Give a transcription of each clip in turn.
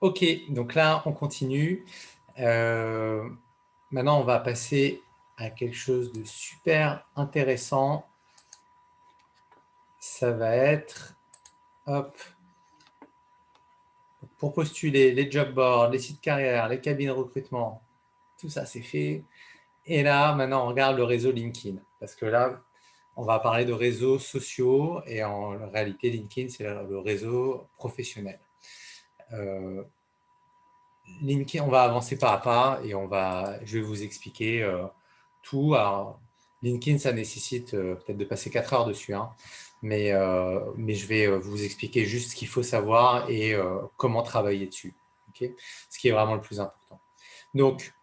Ok, donc là, on continue. Euh, Maintenant, on va passer à quelque chose de super intéressant. Ça va être, hop, pour postuler, les job boards, les sites carrières, les cabines de recrutement, tout ça, c'est fait. Et là, maintenant, on regarde le réseau LinkedIn. Parce que là, on va parler de réseaux sociaux et en réalité, LinkedIn, c'est le réseau professionnel. LinkedIn, on va avancer pas à pas et je vais vous expliquer tout. Alors, LinkedIn, ça nécessite peut-être de passer 4 heures dessus, hein, mais je vais vous expliquer juste ce qu'il faut savoir et comment travailler dessus. Okay, ce qui est vraiment le plus important. Donc,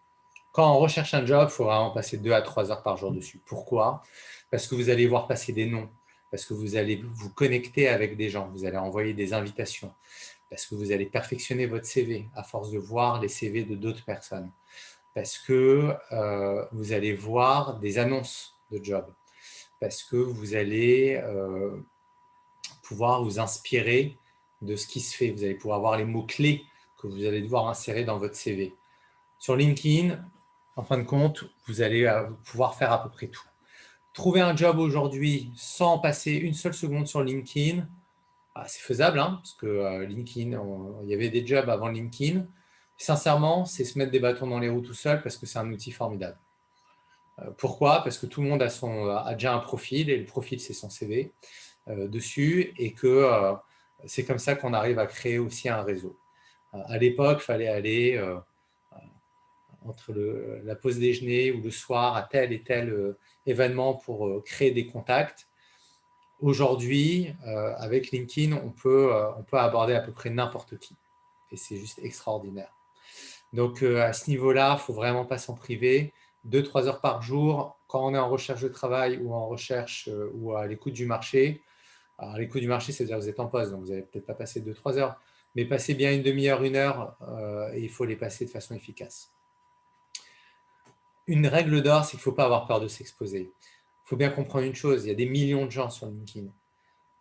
quand on recherche un job, il faut vraiment passer 2 à 3 heures par jour dessus. Pourquoi? Parce que vous allez voir passer des noms, parce que vous allez vous connecter avec des gens, vous allez envoyer des invitations, parce que vous allez perfectionner votre CV à force de voir les CV de d'autres personnes, parce que vous allez voir des annonces de job, parce que vous allez pouvoir vous inspirer de ce qui se fait, vous allez pouvoir voir les mots-clés que vous allez devoir insérer dans votre CV. Sur LinkedIn, en fin de compte, vous allez pouvoir faire à peu près tout. Trouver un job aujourd'hui sans passer une seule seconde sur LinkedIn, c'est faisable, hein, parce que LinkedIn, il y avait des jobs avant LinkedIn. Sincèrement, c'est se mettre des bâtons dans les roues tout seul parce que c'est un outil formidable. Pourquoi? Parce que tout le monde a déjà un profil et le profil, c'est son CV dessus et que c'est comme ça qu'on arrive à créer aussi un réseau. À l'époque, il fallait aller entre la pause déjeuner ou le soir à tel et tel événement pour créer des contacts. Aujourd'hui, avec LinkedIn, on peut aborder à peu près n'importe qui. Et c'est juste extraordinaire. Donc, à ce niveau-là, il ne faut vraiment pas s'en priver. 2-3 heures par jour, quand on est en recherche de travail ou en recherche ou à l'écoute du marché. Alors, à l'écoute du marché, c'est-à-dire que vous êtes en poste, donc vous n'allez peut-être pas passer 2-3 heures, mais passez bien une demi-heure, 1 heure, et il faut les passer de façon efficace. Une règle d'or, c'est qu'il ne faut pas avoir peur de s'exposer. Il faut bien comprendre une chose, il y a des millions de gens sur LinkedIn.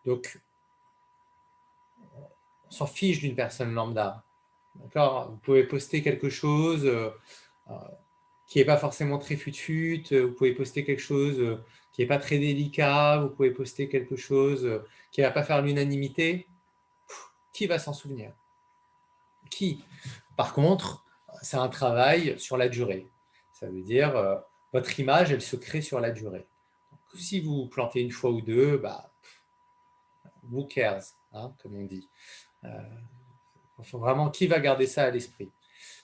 Donc, on s'en fiche d'une personne lambda. D'accord? Vous pouvez poster quelque chose qui n'est pas forcément très fut-fut, vous pouvez poster quelque chose qui n'est pas très délicat, vous pouvez poster quelque chose qui ne va pas faire l'unanimité. Qui va s'en souvenir? Qui? Par contre, c'est un travail sur la durée. Ça veut dire votre image, elle se crée sur la durée. Donc, si vous vous plantez une fois ou deux, who cares, hein, comme on dit. Vraiment, qui va garder ça à l'esprit?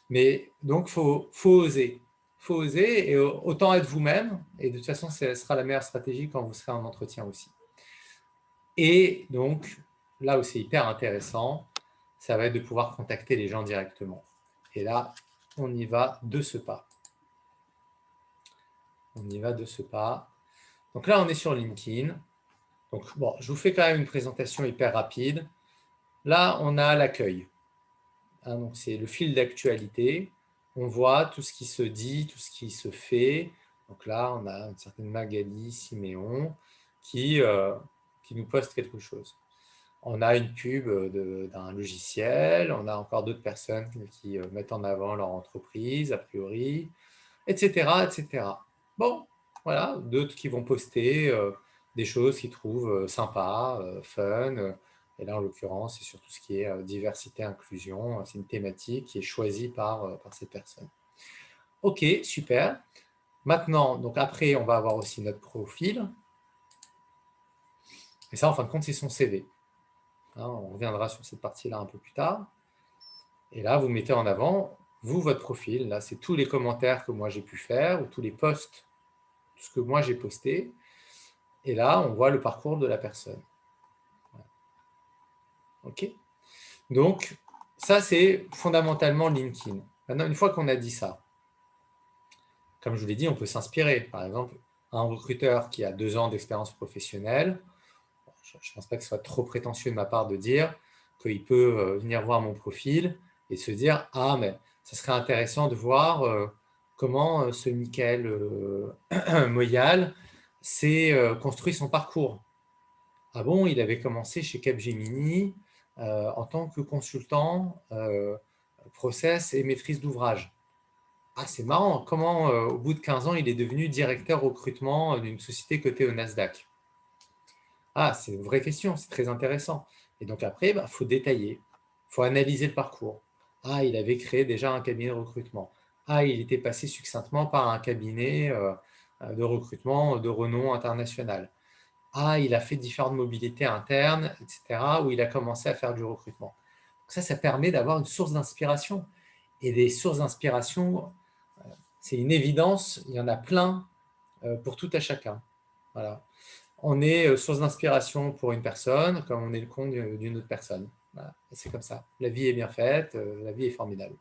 Mais donc, faut oser. Faut oser et autant être vous-même. Et de toute façon, ce sera la meilleure stratégie quand vous serez en entretien aussi. Et donc, là où c'est hyper intéressant, ça va être de pouvoir contacter les gens directement. Et là, on y va de ce pas. On y va de ce pas. Donc là, on est sur LinkedIn. Donc, bon, je vous fais quand même une présentation hyper rapide. Là, on a l'accueil. Hein, donc, c'est le fil d'actualité. On voit tout ce qui se dit, tout ce qui se fait. Donc là, on a une certaine Magali Siméon qui nous poste quelque chose. On a une pub d'un logiciel, on a encore d'autres personnes qui mettent en avant leur entreprise, a priori, etc., etc. Bon, voilà, d'autres qui vont poster des choses qu'ils trouvent sympas, fun. Et là, en l'occurrence, c'est surtout ce qui est diversité, inclusion. C'est une thématique qui est choisie par ces personnes. Ok, super. Maintenant, donc après, on va avoir aussi notre profil. Et ça, en fin de compte, c'est son CV. Hein, on reviendra sur cette partie-là un peu plus tard. Et là, vous mettez en avant, vous, votre profil. Là, c'est tous les commentaires que moi j'ai pu faire ou tous les posts, tout ce que moi j'ai posté. Et là, on voit le parcours de la personne. OK? Donc, ça, c'est fondamentalement LinkedIn. Maintenant, une fois qu'on a dit ça, comme je vous l'ai dit, on peut s'inspirer. Par exemple, un recruteur qui a 2 ans d'expérience professionnelle, je ne pense pas que ce soit trop prétentieux de ma part de dire qu'il peut venir voir mon profil et se dire « Ah, mais ça serait intéressant de voir comment ce Michael Moyal s'est construit son parcours. Ah bon, il avait commencé chez Capgemini en tant que consultant process et maîtrise d'ouvrage. Ah, c'est marrant, comment au bout de 15 ans, il est devenu directeur recrutement d'une société cotée au Nasdaq? Ah, c'est une vraie question, c'est très intéressant. Et donc après, il faut détailler, il faut analyser le parcours. Ah, il avait créé déjà un cabinet de recrutement. Ah, il était passé succinctement par un cabinet de recrutement de renom international. Ah, il a fait différentes mobilités internes, etc., où il a commencé à faire du recrutement. Ça permet d'avoir une source d'inspiration. Et des sources d'inspiration, c'est une évidence, il y en a plein pour tout à chacun. Voilà. On est source d'inspiration pour une personne, comme on est le compte d'une autre personne. Voilà. C'est comme ça. La vie est bien faite, la vie est formidable.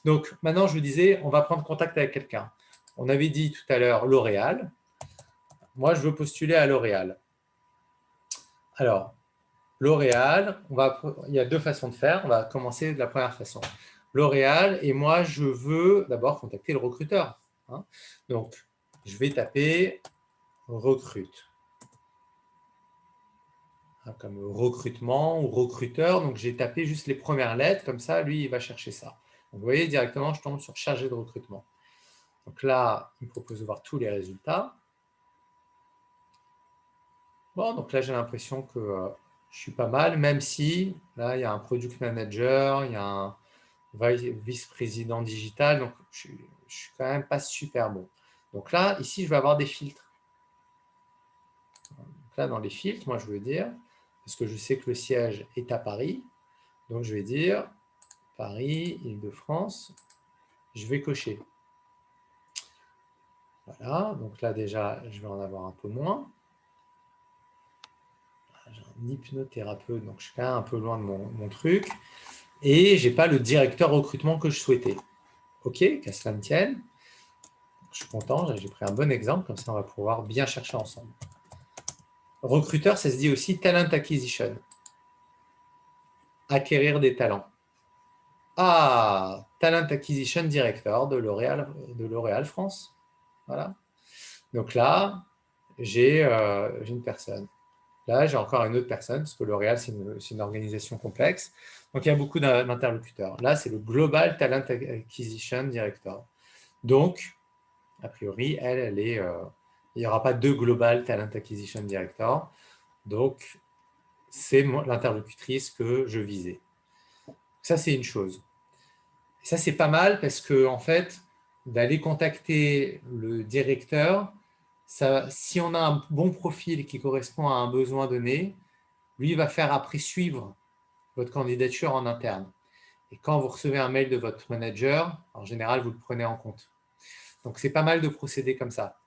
Donc, maintenant, je vous disais, on va prendre contact avec quelqu'un. On avait dit tout à l'heure L'Oréal. Moi, je veux postuler à L'Oréal. Alors, L'Oréal, il y a deux façons de faire. On va commencer de la première façon. L'Oréal, et moi, je veux d'abord contacter le recruteur. Hein. Donc, je vais taper recrute. Comme recrutement ou recruteur. Donc, j'ai tapé juste les premières lettres. Comme ça, lui, il va chercher ça. Donc, vous voyez, directement, je tombe sur chargé de recrutement. Donc là, il me propose de voir tous les résultats. Bon, donc là, j'ai l'impression que je suis pas mal, même si là, il y a un product manager, il y a un vice-président digital, donc je suis quand même pas super bon. Donc là, ici, je vais avoir des filtres. Donc là, dans les filtres, moi, je veux dire, parce que je sais que le siège est à Paris, donc je vais dire Paris, Île-de-France, je vais cocher. Voilà, donc là, déjà, je vais en avoir un peu moins. J'ai un hypnothérapeute, donc je suis quand même un peu loin de mon truc. Et je n'ai pas le directeur recrutement que je souhaitais. Ok, qu'à cela ne tienne. Je suis content, j'ai pris un bon exemple, comme ça on va pouvoir bien chercher ensemble. Recruteur, ça se dit aussi talent acquisition. Acquérir des talents. Ah, talent acquisition director de L'Oréal France. Voilà. Donc là, j'ai une personne. Là, j'ai encore une autre personne, parce que L'Oréal, c'est une organisation complexe. Donc, il y a beaucoup d'interlocuteurs. Là, c'est le Global Talent Acquisition Director. Donc, a priori, elle est... il n'y aura pas deux Global Talent Acquisition Director. Donc, c'est l'interlocutrice que je visais. Ça, c'est une chose. Et ça, c'est pas mal parce que, en fait, d'aller contacter le directeur, ça, si on a un bon profil qui correspond à un besoin donné, lui va faire après suivre votre candidature en interne. Et quand vous recevez un mail de votre manager, en général, vous le prenez en compte. Donc, c'est pas mal de procéder comme ça.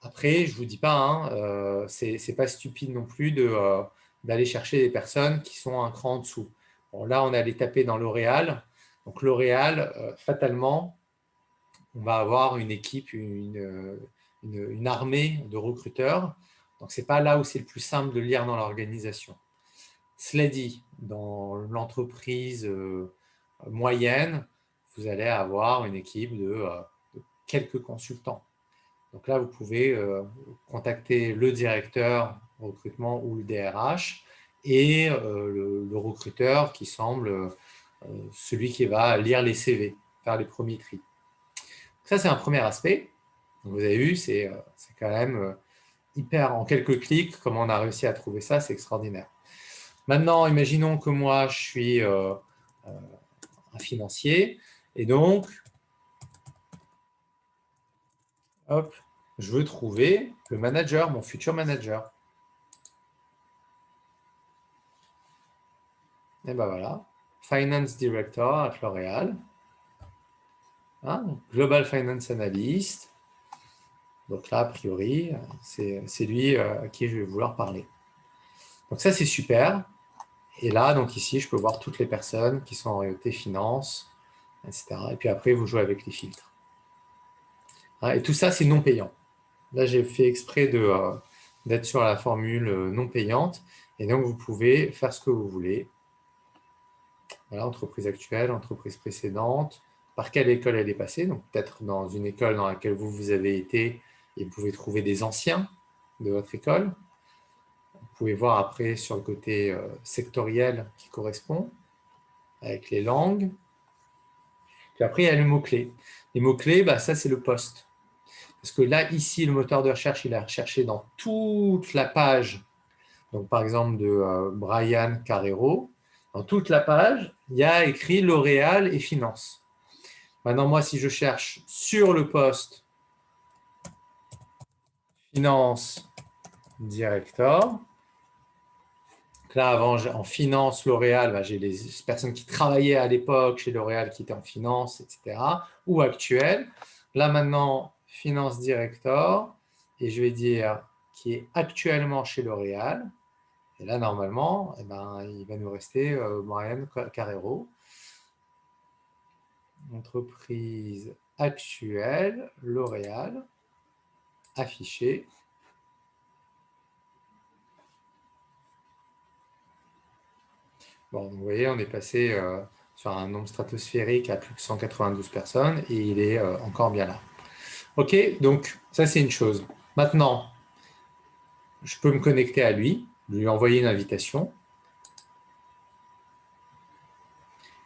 Après, je ne vous dis pas, hein, c'est pas stupide non plus d'aller chercher des personnes qui sont un cran en dessous. Bon, là, on est allé taper dans L'Oréal. Donc, L'Oréal, fatalement, on va avoir une équipe, une armée de recruteurs. Donc, ce n'est pas là où c'est le plus simple de lire dans l'organisation. Cela dit, dans l'entreprise moyenne, vous allez avoir une équipe de quelques consultants. Donc là, vous pouvez contacter le directeur recrutement ou le DRH et le recruteur qui semble celui qui va lire les CV, faire les premiers tris. Ça, c'est un premier aspect. Donc, vous avez vu, c'est quand même hyper, en quelques clics, comment on a réussi à trouver ça, c'est extraordinaire. Maintenant, imaginons que moi, je suis un financier et donc, hop, je veux trouver le manager, mon futur manager. Et ben voilà, Finance Director à L'Oréal, hein, Global Finance Analyst. Donc là, a priori, c'est lui à qui je vais vouloir parler. Donc ça, c'est super. Et là, donc ici, je peux voir toutes les personnes qui sont orientées finance, etc. Et puis après, vous jouez avec les filtres. Hein, et tout ça, c'est non payant. Là, j'ai fait exprès d'être sur la formule non payante. Et donc, vous pouvez faire ce que vous voulez. Voilà, entreprise actuelle, entreprise précédente, par quelle école elle est passée. Donc, peut-être dans une école dans laquelle vous avez été et vous pouvez trouver des anciens de votre école. Vous pouvez voir après sur le côté sectoriel qui correspond, avec les langues. Puis après, il y a les mots-clés. Les mots-clés, bah, ça, c'est le post. Parce que là, ici, le moteur de recherche, il a recherché dans toute la page, donc par exemple de Brian Carrero. Dans toute la page, il y a écrit L'Oréal et finance. Maintenant, moi, si je cherche sur le post finance director, là, avant, en finance, L'Oréal, bah, j'ai les personnes qui travaillaient à l'époque chez L'Oréal qui étaient en finance, etc. Ou actuelles. Là, maintenant, finance director. Et je vais dire qui est actuellement chez L'Oréal. Et là, normalement, eh ben, il va nous rester Brian Carrero. Entreprise actuelle, L'Oréal, affiché. Bon, vous voyez, on est passé sur un nombre stratosphérique à plus de 192 personnes et il est encore bien là. OK, donc ça c'est une chose. Maintenant, je peux me connecter à lui envoyer une invitation.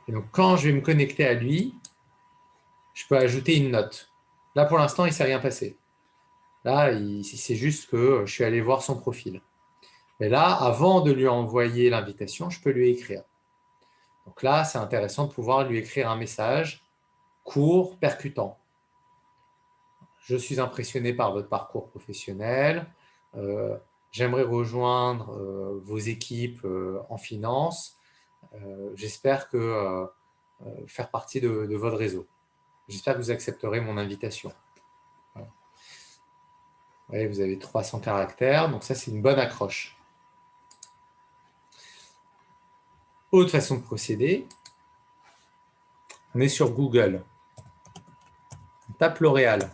Et donc quand je vais me connecter à lui, je peux ajouter une note. Là pour l'instant, il ne s'est rien passé. Là, c'est juste que je suis allé voir son profil. Mais là, avant de lui envoyer l'invitation, je peux lui écrire. Donc là, c'est intéressant de pouvoir lui écrire un message court, percutant. Je suis impressionné par votre parcours professionnel. J'aimerais rejoindre vos équipes en finance. J'espère que faire partie de votre réseau. J'espère que vous accepterez mon invitation. Voilà. Vous voyez, vous avez 300 caractères, donc ça, c'est une bonne accroche. Autre façon de procéder, on est sur Google. On tape L'Oréal.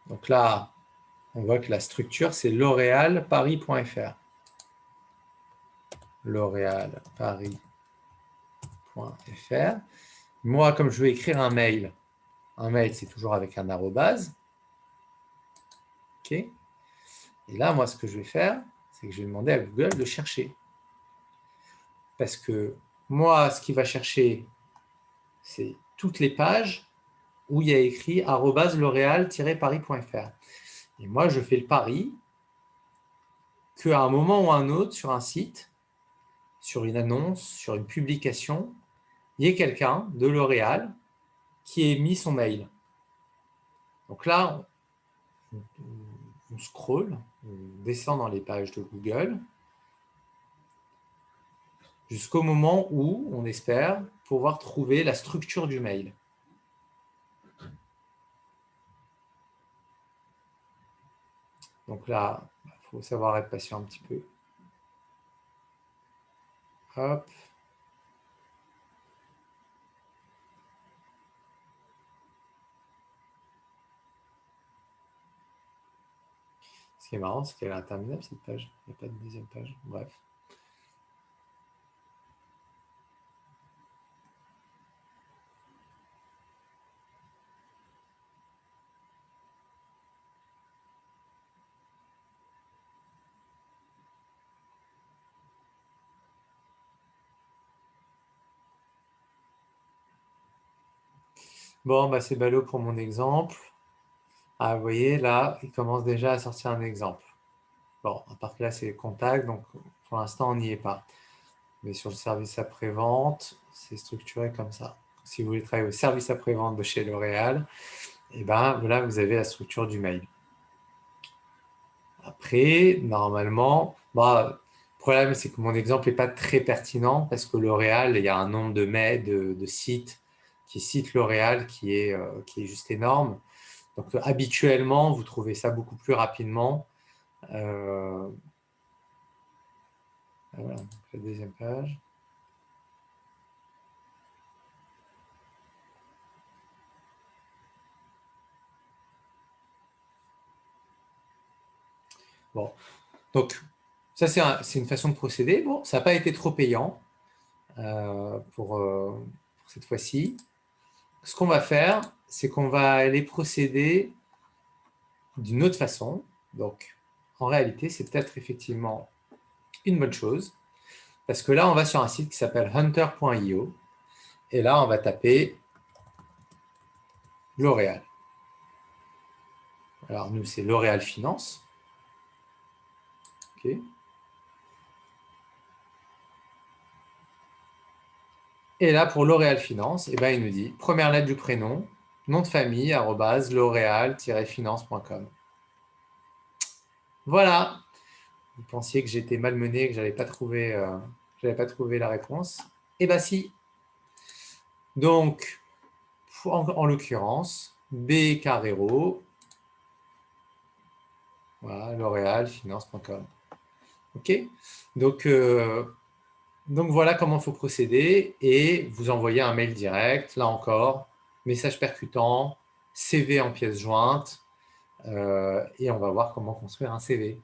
Donc là, on voit que la structure, c'est l'oréalparis.fr. L'oréalparis.fr. Moi, comme je veux écrire un mail, c'est toujours avec un arrobase. OK. Et là, moi, ce que je vais faire, c'est que je vais demander à Google de chercher. Parce que moi, ce qu'il va chercher, c'est toutes les pages où il y a écrit @l'oréal-paris.fr. Et moi, je fais le pari qu'à un moment ou un autre, sur un site, sur une annonce, sur une publication, il y ait quelqu'un de L'Oréal qui ait mis son mail. Donc là, on scrolle, on descend dans les pages de Google, jusqu'au moment où, on espère, pouvoir trouver la structure du mail. Donc là, il faut savoir être patient un petit peu. Hop. Ce qui est marrant, c'est qu'elle est interminable, cette page. Il n'y a pas de deuxième page. Bref. Bon, bah, c'est ballot pour mon exemple. Ah, vous voyez, là, il commence déjà à sortir un exemple. Bon, à part que là, c'est contact, donc pour l'instant, on n'y est pas. Mais sur le service après-vente, c'est structuré comme ça. Si vous voulez travailler au service après-vente de chez L'Oréal, et ben voilà, vous avez la structure du mail. Après, normalement, bah, le problème, c'est que mon exemple n'est pas très pertinent parce que L'Oréal, il y a un nombre de mails, de sites qui citent L'Oréal qui est juste énorme. Donc, habituellement, vous trouvez ça beaucoup plus rapidement. Voilà, donc la deuxième page. Bon, donc ça, c'est une façon de procéder. Bon, ça n'a pas été trop payant pour cette fois-ci. Ce qu'on va faire, c'est qu'on va aller procéder d'une autre façon. Donc, en réalité, c'est peut-être effectivement une bonne chose. Parce que là, on va sur un site qui s'appelle hunter.io. Et là, on va taper L'Oréal. Alors, nous, c'est L'Oréal Finance. OK. Et là, pour L'Oréal Finance, eh ben, il nous dit première lettre du prénom, nom de famille, @l'oréal-finance.com. Voilà. Vous pensiez que j'étais malmené, que je n'allais pas trouver la réponse. Eh bien, si. Donc, en l'occurrence, B. Carrero, voilà, l'oréal-finance.com. OK. Donc voilà comment il faut procéder et vous envoyez un mail direct, là encore, message percutant, CV en pièce jointe et on va voir comment construire un CV.